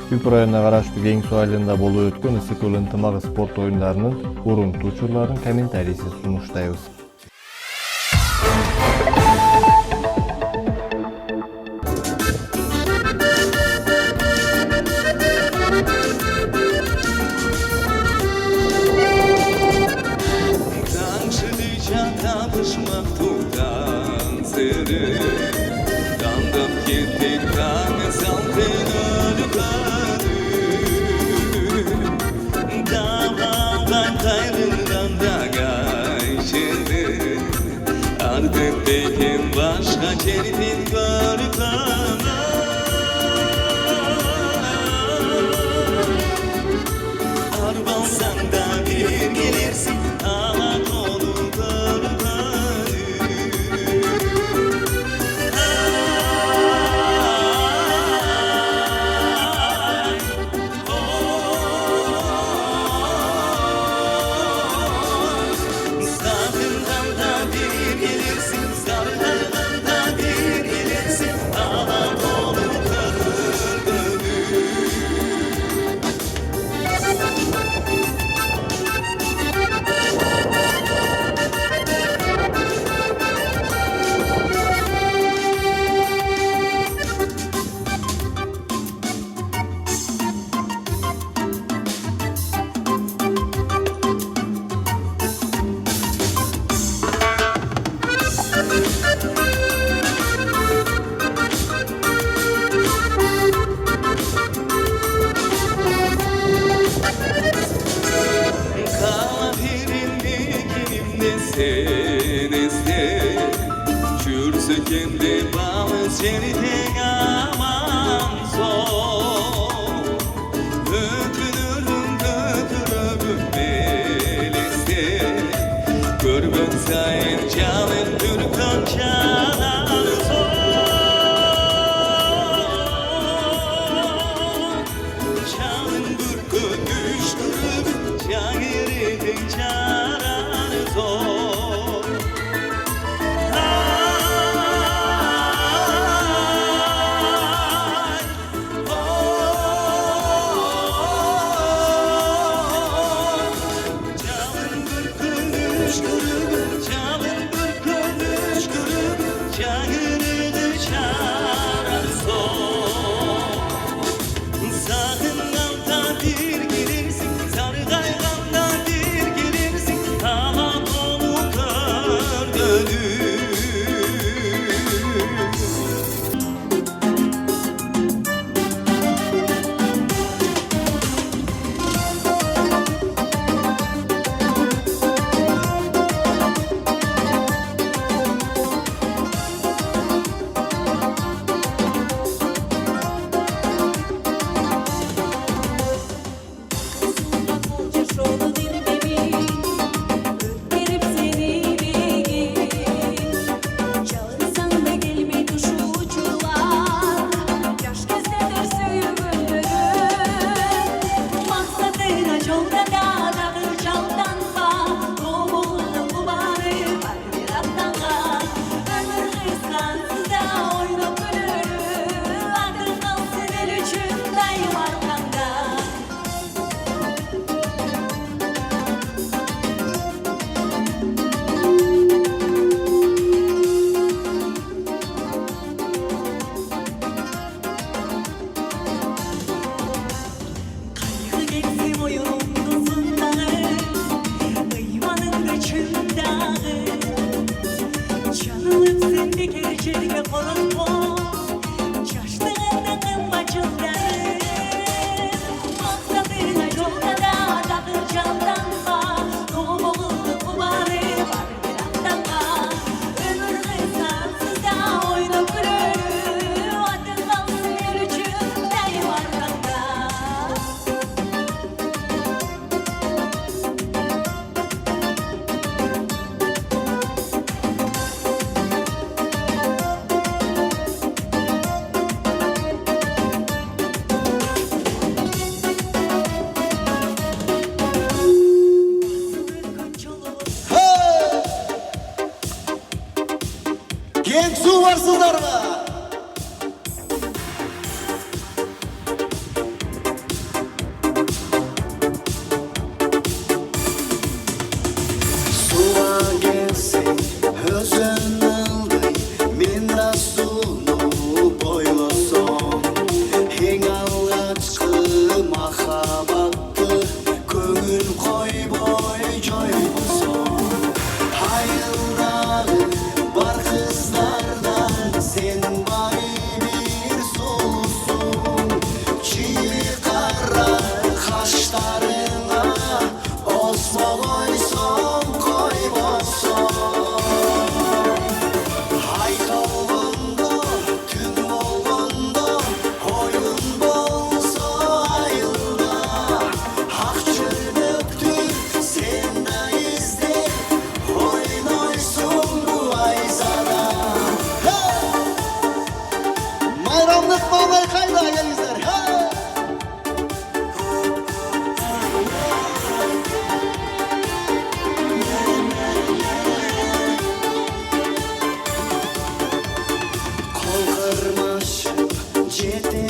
Küp rayonuna garaşlı Geňsu aýlygynda bolup ötken Isyk ынтымагы sport oýunlarynyň uruntu uçurlaryň kommentariysi sunuşdaýbys. Artık benim başka kendin görmem. Arbalsan da bir gelirsin ama kolu Sarından da bir gelirsin, sarından da bir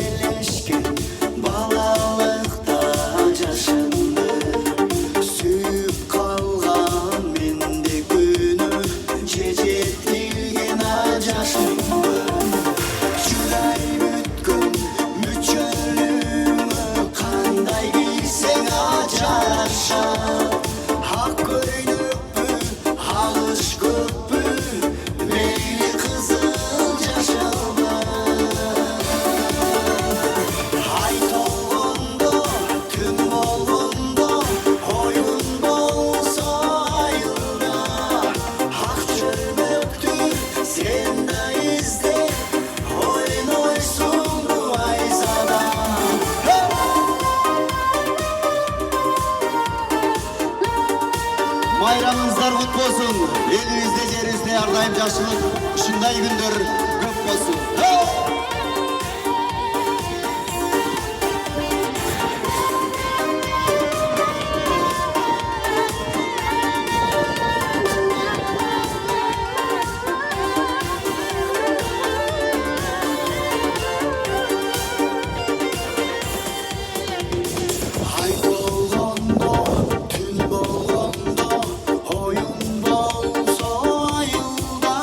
елешкен балалықта жашымды сүйіп қалған менде күні жетілген ажашымды жүрай бүткін мүчөлүңө қандай бейсең ажаша ақ көйнөкпү алыш көппү мейлі қызыл жашылды ай толғондо түн болгондо ойын болсо айылда ақ чөлмөктү сен да издеп ойнойсуң бу айзада Bayramınızlar kutlu olsun. Elinizde cerinizde ardayım yaşlılık. Uşunday gündür köp olsun. Ay dolgondo, tün bolgondo, oyun bolso ayılda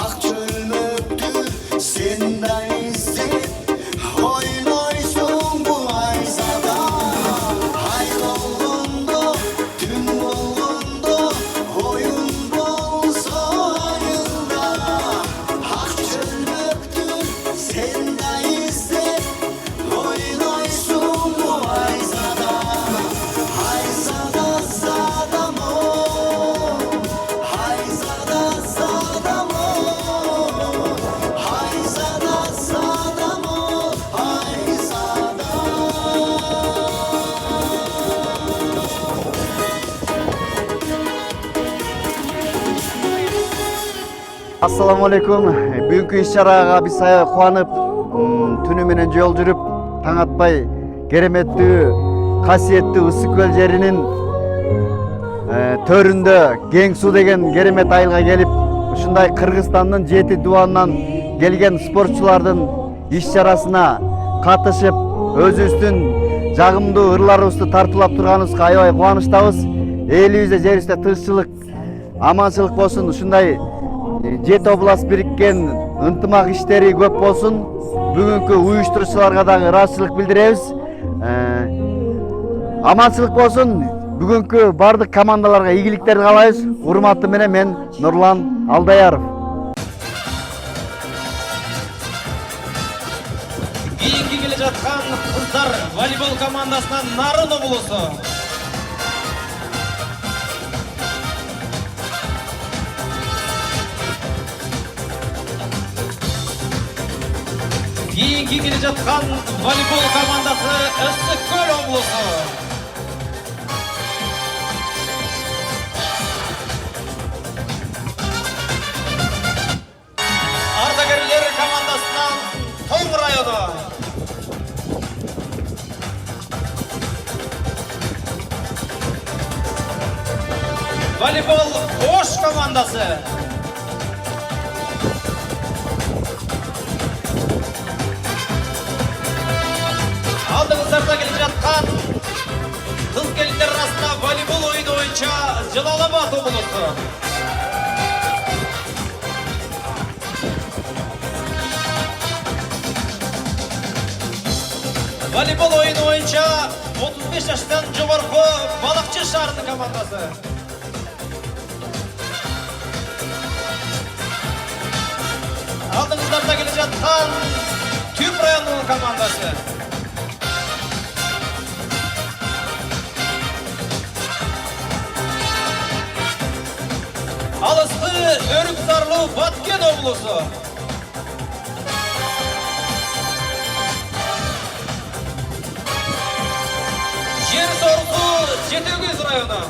ақ çölmöktü sen de izdep oynoysun bu ayzada ay dolgondo, tün bolgondo, oyun bolso ayılda ақ çölmöktü sen de izdep oynoysun bu ayzada ayzada zadamo ayzada zadamo ayzada zadamo ayzada Assalamu alaikum. Бүгүнкү иш-чарага биз аябай кубанып, түнү менен жол жүрүп, таң атпай кереметтүү, касиеттүү Ысык көл жеринин төрүндө Кең суу деген керемет айылга келип, ушундай Кыргызстандын 7 дубанынан келген спортчулардын иш-чарасына катышып, өзүбүздүн жагымдуу ырларыбызды тартуулап турганыбызга аябай кубанычтабыз. Элибизде, жерибизде тынччылык, аманчылык болсун. Ушундай 7 област бириккен ынтымак иштери көп болсун. Бүгүнкү уюштуруучуларга дагы ыраазычылык билдиребиз. Аманчылык болсун. Бүгүнкү бардык командаларга ийгиликтерди каалайбыз. Урматы менен мен Нурлан Алдаяров. Кийинки келе жаткан кыздар волейбол командасынан Нарын облусу. Кийинки келе жаткан волейбол командасы Ысык көл облусу. Ардагерлер командасынан Тоң району. Волейбол Ош командасы. Алдыңыздарда келе жатқан қыз-келіндер арасында волейбол ойыны бойынша Жалал-Абад облысы. Волейбол ойыны бойынша 35 жаштан жоғарғы балықшы шарының командасы. Алдыңыздарда келе жатқан Түп районының командасы. Алысты Өрүксарлуу Баткен облысы. Жер сорғы Жетегөз району.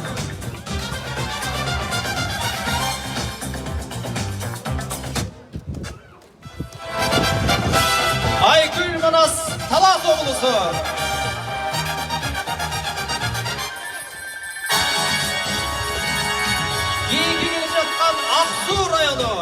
Айкүл Манас Талас облысы. Кейінгі келе жатқан Ақсу районы.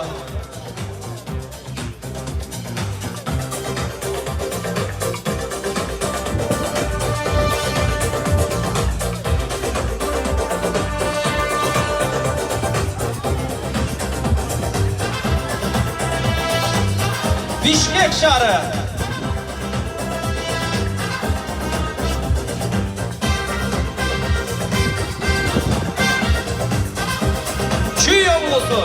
şahri. Çüy oblusu.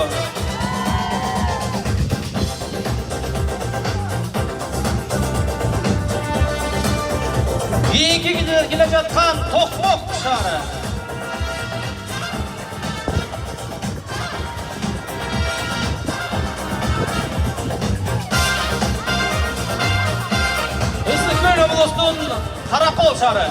Keyingi kele жатқан Toqmoq şahri. Ыстықкөл облысының Қарақол шары.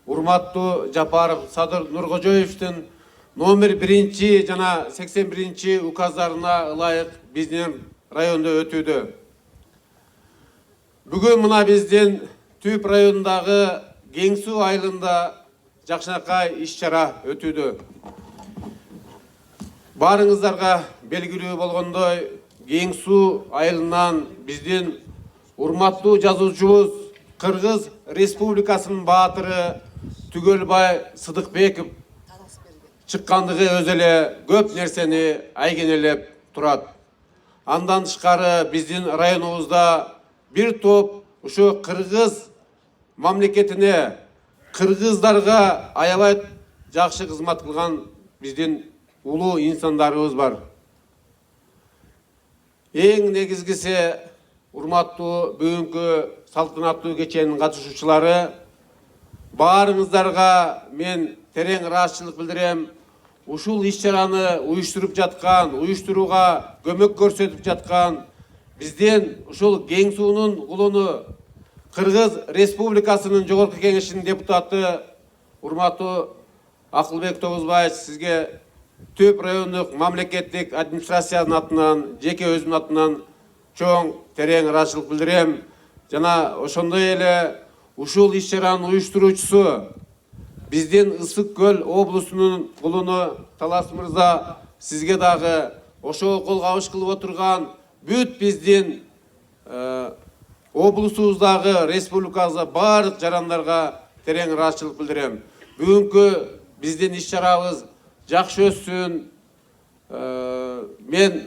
Урматтуу Жапаров Садыр Нуркожоевдин номер 1 жана 81 указдарына ылайык биздин районда өтүүдө. Бүгүн мына биздин Түп районундагы Кең суу айылында жакшынакай иш-чара өтүүдө. Барыңыздарга белгилүү болгондой, Кең суу айылынан биздин урматтуу жазуучубуз Кыргыз Республикасынын баатыры Түгөлбай Сыдыкбеков чыккандыгы өз эле көп нерсени айгенелеп турат. Андан тышкары биздин районубузда бир топ ушу кыргыз мамлекетине, кыргыздарга аябай жакшы кызмат кылган биздин улуу инсандарыбыз бар. Эң негизгиси урматтуу бүгүнкү салтанаттуу кеченин катышуучулары, баарыңыздарга мен терең ыраазычылык билдирем. Ушул иш-чараны уюштуруп жаткан, уюштурууга көмөк көрсөтүп жаткан биздин ушул Кең суунун улуну, Кыргыз Республикасынын Жогорку Кеңешинин депутаты урматтуу Акылбек Тогузбаев, сизге Түп райондук мамлекеттик администрациянын атынан, жеке өзүмдүн атынан чоң терең ыраазычылык билдирем. Жана ошондой эле ушул иш-чаранын уюштуруучусу биздин Ысык Көл облусунун улуну Талас мырза, сизге дагы ошого кол кабыш кылып отурган бүт биздин облусубуздагы, республикабызда баардык жарандарга терең ыраазычылык билдирем. Бүгүнкү биздин иш-чарабыз жакшы өссүн. Мен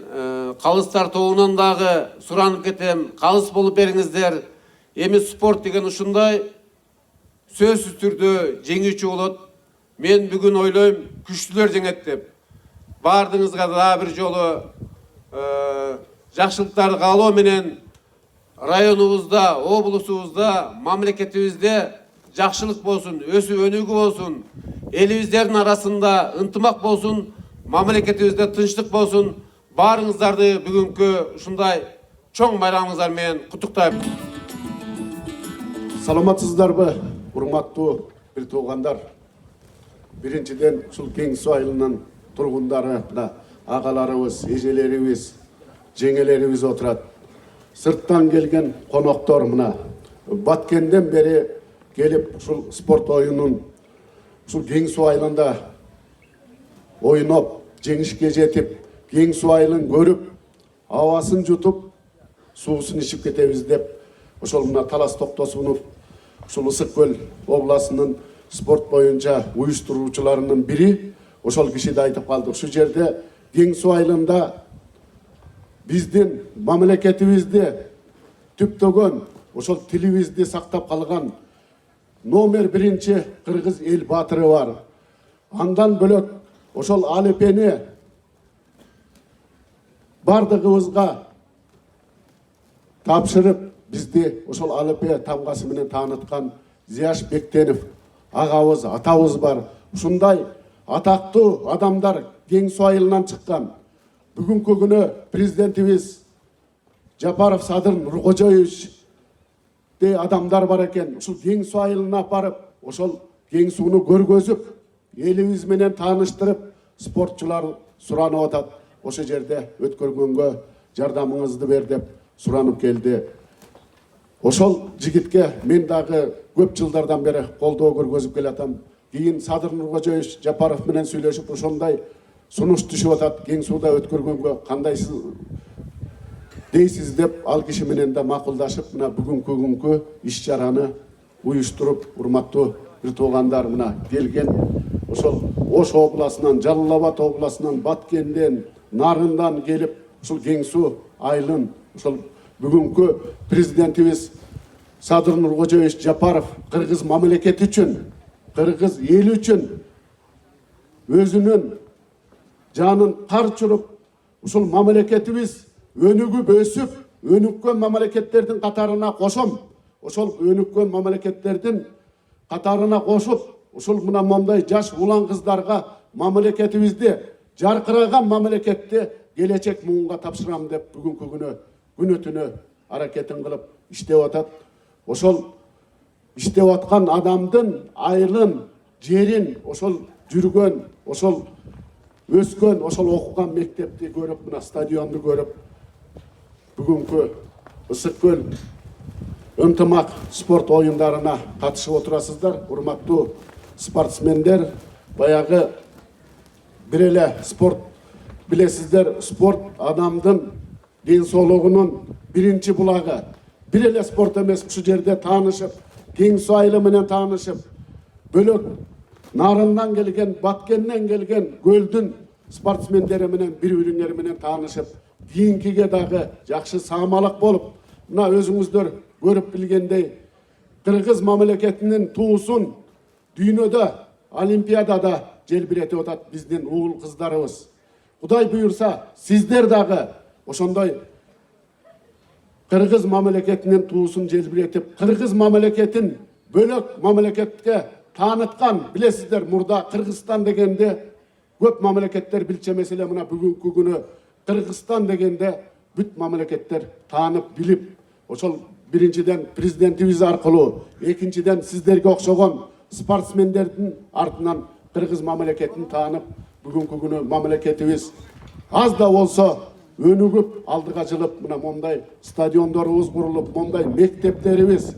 калыстар тобунан дагы суранып кетем, калыс болуп бериңиздер. Эми спорт деген ушундай сөзсүз түрдө жеңүүчү болот. Мен бүгүн ойлойм, күчтүлөр жеңет деп. Бардыңызга дагы бир жолу жакшылыктарды каалоо менен районубузда, облусубузда, мамлекетибизде жакшылык болсун, өсүп өнүгүү болсун, элибиздердин арасында ынтымак болсун, мамлекетибизде тынчтык болсун. Баарыңыздарды бүгүнкү ушундай чоң байрамыңыздар менен куттуктайм. Саламатсыздарбы, урматтуу бир туугандар. Биринчиден ушул Кең суу айылынын тургундары, агаларыбыз, эжелерибиз, жеңелерибиз отурат. Сырттан келген коноктор мына Баткенден бери келип ушул спорт оюнун ушул Кең суу айылында ойноп, жеңишке жетип, Кең суу айылын көрүп, абасын жутуп, суусун ичип кетебиз деп, ошол мына Талас Токтосунов ушул Ысык Көл областынын спорт боюнча уюштуруучуларынын бири ошол киши да айтып калды. Ушул жерде Кең суу айылында биздин мамлекетибизди түптөгөн ошол тилибизди сактап калган номер 1 Кыргыз эл батыры бар. Андан бөлөк ошол Алепени бардыгыбызга тапшырып, бизди ошол Алепе тамгасы менен тааныткан Зияш Бектенов агабыз, атабыз бар. Ушундай атактуу адамдар Кеңсу айылынан чыккан. Бүгүнкү күнү президентибиз Жапаров Садыр Нуркожоевич де адамдар бар экен. Ушул Кеңсу айылына апарып, ошол Кеңсууну көргөзүп, элибиз менен тааныштырып, спортчулар суранып атат. Ошо жерде өткөргөнгө жардамыңызды бер деп суранып келди. Ошол жигитке мен дагы көп жылдардан бери колдоо көргөзүп келатам. Кийин Садыр Нуркожоевич Жапаров менен сүйлөшүп, ошондой сунуш түшүп атат. Кеңсууда өткөргөнгө кандайсыз дейсиз деп ал киши менен да макулдашып, мына бүгүнкү күнгө иш-чараны уюштуруп, урматтуу бир туугандар мына келген. Ошол Ош областынан, Жалал Абад областынан, Баткенден, Нарындан келип, ушул Кеңсу айылын, ошол бүгүнкү президентибиз Садыр Нуркожоевич Жапаров кыргыз мамлекети үчүн, кыргыз эли үчүн өзүнүн жанын карчырып, ушул мамлекетибиз өнүгүп өсүп, өнүккөн мамлекеттердин катарына кошом. Ошол өнүккөн мамлекеттердин катарына кошуп, ушул мына мондай жаш улан кыздарга мамлекетибизди, жаркыраган мамлекетти келечек муунга тапшырам деп бүгүнкү күнү күнү-түнү аракетин кылып иштеп атат. Ошол иштеп аткан адамдын айылын, жерин, ошол жүргөн, ошол өскөн, ошол окуган мектепти көрүп, мына стадионду көрүп, бүгүнкү Ысык көл ынтымак спорт оюндарына катышып отурасыздар. Урматтуу спортсмендер, баягы бир эле спорт билесиздер, спорт адамдын ден соолугунун биринчи булагы. Бир эле спорт эмес, ушул жерде таанышып, Кеңсу айылы менен таанышып, бөлөк Нарындан келген, Баткенден келген көлдүн спортсмендери менен бири-бириңер менен таанышып, кийинкиге дагы жакшы саамалык болуп, мына өзүңүздөр көрүп билгендей, кыргыз мамлекетинин туусун дүйнөдө олимпиадада желбиретип атат биздин уул кыздарыбыз. Кудай буйурса, сиздер дагы ошондой кыргыз мамлекетинин туусун желбиретип, кыргыз мамлекетин бөлөк мамлекетке тааныткан, билесиздер, мурда Кыргызстан дегенде көп мамлекеттер билчү эмес эле, мына бүгүнкү күнү Кыргызстан дегенде бүт мамлекеттер таанып билип, ошол биринчиден президентибиз аркылуу, экинчиден сиздерге окшогон спортсмендердин артынан кыргыз мамлекетин таанып, бүгүнкү күнү мамлекетибиз аз да болсо өнүгүп, алдыга жылып, мына мондай стадиондорубуз курулуп, мондай мектептерибиз,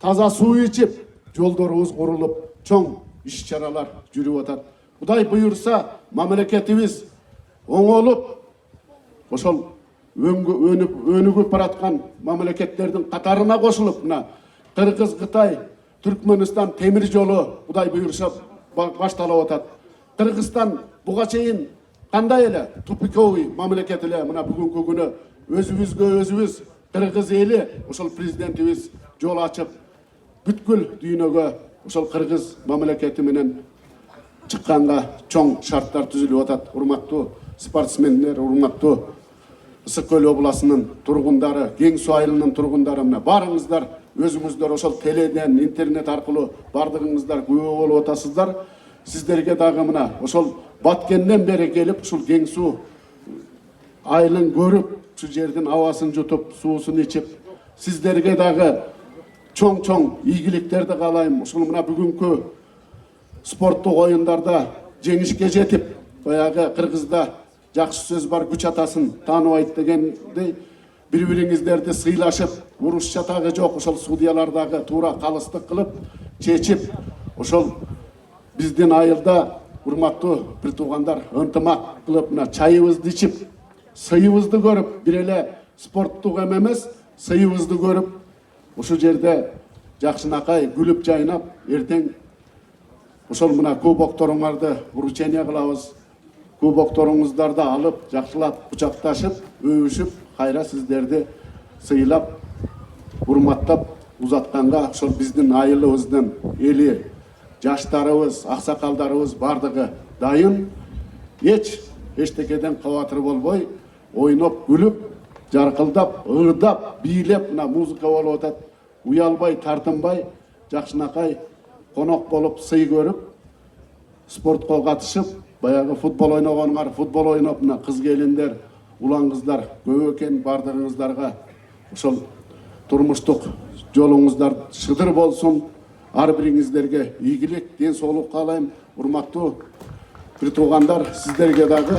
таза суу ичип, жолдорубуз курулуп, чоң иш-чаралар жүрүп атат. Кудай буйурса, мамлекетибиз оңолуп, ошол өнүгүп бараткан мамлекеттердин катарына кошулуп, мына Кыргыз, Кытай, Түркмөнстан темир жолу Кудай буйурса башталып атат. Кыргызстан буга чейин кандай эле тупиковый мамлекет эле, мына бүгүнкү күнү өзүбүз кыргыз эли, ошол президентибиз жол ачып, бүткүл дүйнөгө ошол кыргыз мамлекети менен чыкканга чоң шарттар түзүлүп атат. Урматтуу спортсмендер, урматтуу Ысык көл областынын тургундары, Кеңсу айылынын тургундары, мына барыңыздар өзүңүздөр ошол теледен, интернет аркылуу бардыгыңыздар күбө болуп атасыздар. Сиздерге дагы мына ошол Баткенден бери келип, ушул Кеңсу айылын көрүп, ушул жердин абасын жутуп, суусун ичип, сиздерге дагы чоң ийгиликтерди каалайм. Ушул мына бүгүнкү спорттук оюндарда жеңишке жетип, баягы кыргызда жакшы сөз бар, күч атасын тааныбайт дегендей, бири-бириңиздерди сыйлашып, уруш чатагы жок, ошол судьялардагы туура калыстык кылып, чечип, ошол биздин айылда урматтуу бир туугандар ынтымак кылып, мына чайыбызды ичип, сыйыбызды көрүп, бир эле спорттук эмес, сыйыбызды көрүп, ушул жерде жакшынакай күлүп жайнап, эртең ошол мына кубокторуңарды вручение кылабыз. Кубокторуңуздарды алып, жакшылап кучакташып, өбүшүп, кайра сиздерди сыйлап, урматтап узатканга ошол биздин айылыбыздын эли, жаштарыбыз, аксакалдарыбыз бардыгы дайын. Эчтекеден кабатыр болбой, ойноп, күлүп, жаркылдап, ырдап, бийлеп, мына музыка болуп атат. Уялбай, тартынбай, жакшынакай конок болуп, сый көрүп, спортко катышып, баягы футбол ойногонуңар, футбол ойноп, мына кыз келиндер, улан кыздар көп экен, бардыгыңыздарга ошол турмуштук жолуңуздар шыдыр болсун. Ар бириңиздерге ийгилик, ден соолук каалайм. Урматтуу бир туугандар, сиздерге дагы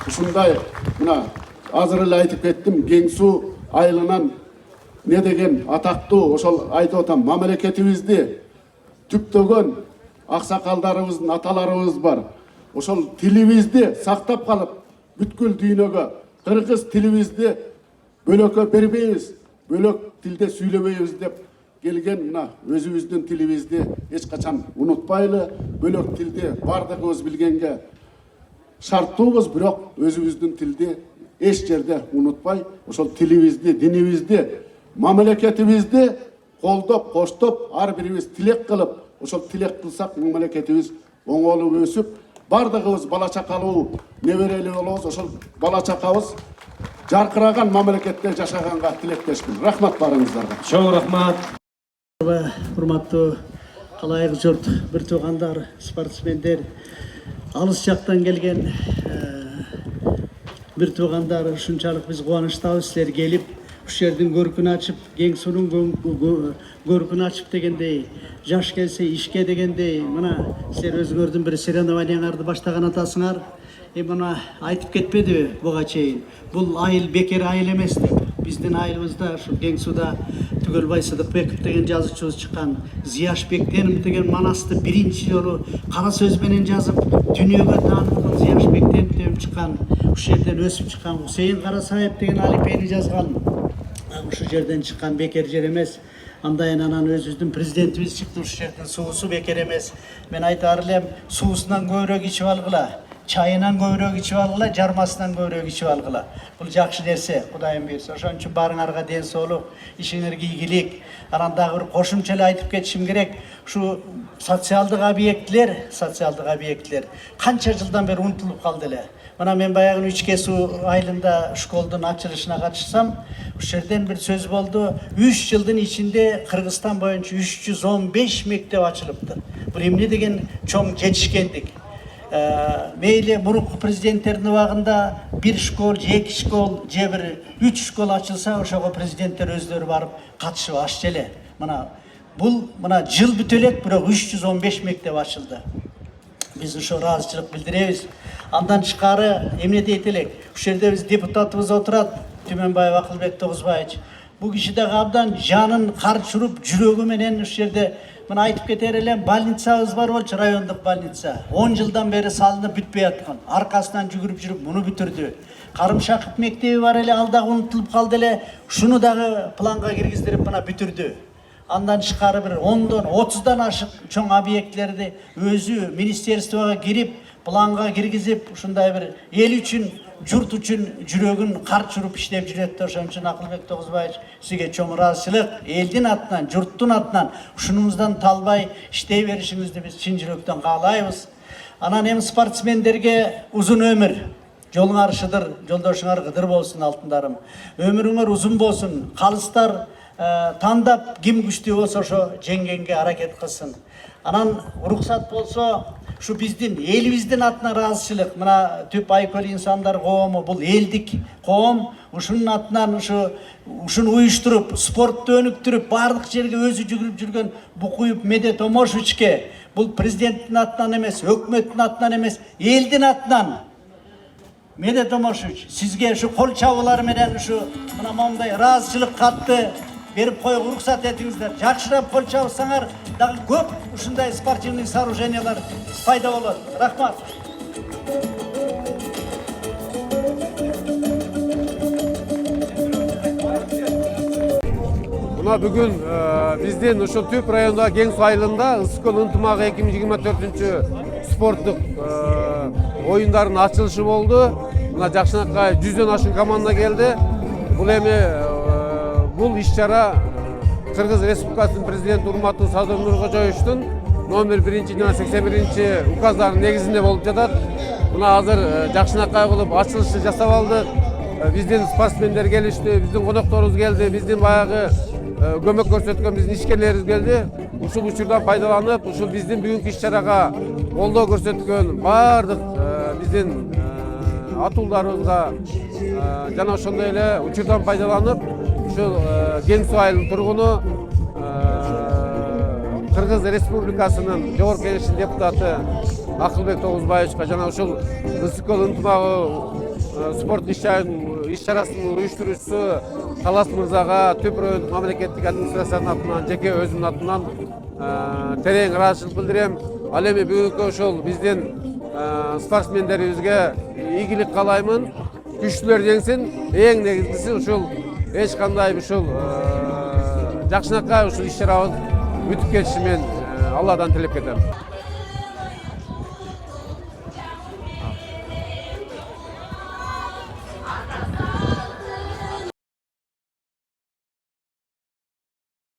ушундай мына азыр эле айтып кеттим, Кең суу айылынан не деген атактуу ошол айтып атам, мамлекетибизди түптөгөн аксакалдарыбыздын аталарыбыз бар. Ошол тилибизди сактап калып, бүткүл дүйнөгө кыргыз тилибизди бөлөккө бербейбиз, бөлөк тилде сүйлөбөйбүз деп келген мына өзүбүздүн тилибизди эч качан унутпайлы. Бөлөк тилди бардыгыбыз билгенге шарттуубуз, бирок өзүбүздүн тилди эч жерде унутпай, ошол тилибизди, динибизди, мамлекетибизди колдоп, коштоп, ар бирибиз тилек кылып, ошол тилек кылсак мамлекетибиз оңолуп өсүп, бардыгыбыз бала чакалуу, неберели болобуз. Ошол бала чакабыз жаркыраган мамлекетте жашаганга тилектешмин. Рахмат барыңыздарга. Чоң рахмат. Урматтуу калайык журт, бир туугандар, спортсмендер, алыс жактан келген бир туугандар, ушунчалык биз кубанычтабыз силер келип, уш жердин көркүн ачып, Кең суунун көркүн ачып дегендей, жаш келсе ишке дегендей, мына силер өзүңөрдүн бир соревнованияларды баштаган атасыңар. Мына айтып кетпедиби буга чейин? Бул айыл бекер айыл эмес деп. Биздин айылыбызда ушу Кең сууда Түгөлбай Сыдыкбеков деген жазуучубуз чыккан, Зияш Бектенов деген Манасты биринчи жолу кара сөз менен жазып, дүйнөгө таанылган Зияш Бектенов деп чыккан, ушу жерден өсүп чыккан Хусейин Карасаев деген алипени жазган. Ушу жерден чыккан бекер жер эмес. Андайын анан өзүбүздүн президентибиз чыкты, ушу жердин суусу бекер эмес. Мен айтаар элем, суусунан көбүрөөк ичип алгыла, чайынан көбүрөөк ичип алгыла, жармасынан көбүрөөк ичип алгыла. Бул жакшы нерсе, Кудайым буйрса. Ошон үчүн баарыңарга ден соолук, ишиңерге ийгилик. Анан дагы бир кошумча эле айтып кетишим керек. Ушу социалдык объектилер канча жылдан бери унутулуп калды эле. Мына мен баягы Үчке суу айылында школдун ачылышына катышсам, ушу жерден бир сөз болду. 3 жылдын ичинде Кыргызстан боюнча 315 мектеп ачылыптыр. Бул эмне деген чоң жетишкендик. Мейли мурунку президенттердин убагында бир школ, же 2 школ, же бир 3 школ ачылса, ошого президенттер өздөрү барып катышып ашчу эле. Мына бул жыл бүтө элек, бирок 315 мектеп ачылды. Биз ошо ыраазычылык билдиребиз. Андан тышкары эмне дейт элек? Ушул жерде биз депутатыбыз отурат, Түмөнбаев Акылбек Тогузбаевич. Бул киши дагы абдан жанын карчырып, жүрөгү менен ушул жерде мына айтып кетер элем, больницабыз бар болчу, райондук больница. 10 жылдан бери салынып бүтпөй аткан. Аркасынан жүгүрүп жүрүп муну бүтүрдү. Карымшаков мектеби бар эле, ал дагы унутулуп калды эле. Шуну дагы планга киргиздирип мына бүтүрдү. Андан тышкары бир 10-дан 30-дан ашык чоң объектилерди өзү министерствого кирип, планга киргизип, ушундай бир эл үчүн, журт үчүн жүрөгүн карчырып иштеп жүрөт. Ошон үчүн Акылбек Тогузбаевич, сизге чоң ыраазычылык, элдин атынан, журттун атынан ушунубуздан талбай иштей беришиңизди биз чын жүрөктөн каалайбыз. Анан эми спортсмендерге узун өмүр, жолуңар шыдыр, жолдошуңар кыдыр болсун алтындарым. Өмүрүңөр узун болсун, калыстар тандап ким күчтүү болсо ошо жеңгенге аракет кылсын. Анан уруксат болсо, ушу биздин элибиздин атынан ыраазычылык. Мына Түп Айкөл инсандар коому бул элдик коом, ушунун атынан ушуну уюштуруп, спортту өнүктүрүп, баардык жерге өзү жүгүрүп жүргөн Букуев Медет Омошовичке бул президенттин атынан эмес, өкмөттүн атынан эмес, элдин атынан. Медет Омошович, сизге ушу кол чабуулар менен ушу мына момундай ыраазычылык катты берип коюп уруксат этиңиздер. Жакшырап кол чабысаңар, дагы көп ушундай спортивный сооружениялар пайда болот. Рахмат. Мына бүгүн биздин ушул Түп районундагы Кең суу айылында Ысыкөл ынтымагы 2024 спорттук оюндардын ачылышы болду. Мына жакшынакай 100дөн ашык команда келди. бул эми бул иш-чара Кыргыз Республикасынын президенти урматтуу Садыр Нуркожоевичтин номер 1 жана 81 указдарынын негизинде болуп жатат. Мына азыр жакшынакай кылып ачылышты жасап алдык. Биздин спортсмендер келишти, биздин конокторубуз келди, биздин баягы көмөк көрсөткөн биздин ишкерлерибиз келди. Ушул учурдан пайдаланып, ушул биздин бүгүнкү иш-чарага колдоо көрсөткөн баардык биздин атуулдарыбызга жана ошондой эле учурдан пайдаланып, ушул Кең Суу айылынын тургуну Кыргыз Республикасынын Жогорку Кеңешинин депутаты Акылбек Тогузбаевичка жана ушул ысыкөл ынтымагы спорт иш-чарасынын уюштуруучусу Талас мырзага Түп райондук мамлекеттик администрациянын атынан, жеке өзүмдүн атынан терең ыраазычылык билдирем. Ал эми бүгүнкү ошол биздин спортсмендерибизге ийгилик каалаймын. Күчтүүлөр жеңсин. Эң негизгиси ушул эч кандай ушул жакшынакай ушул иш-чарабыз бүтүп кетиши мен Алладан тилеп кетем.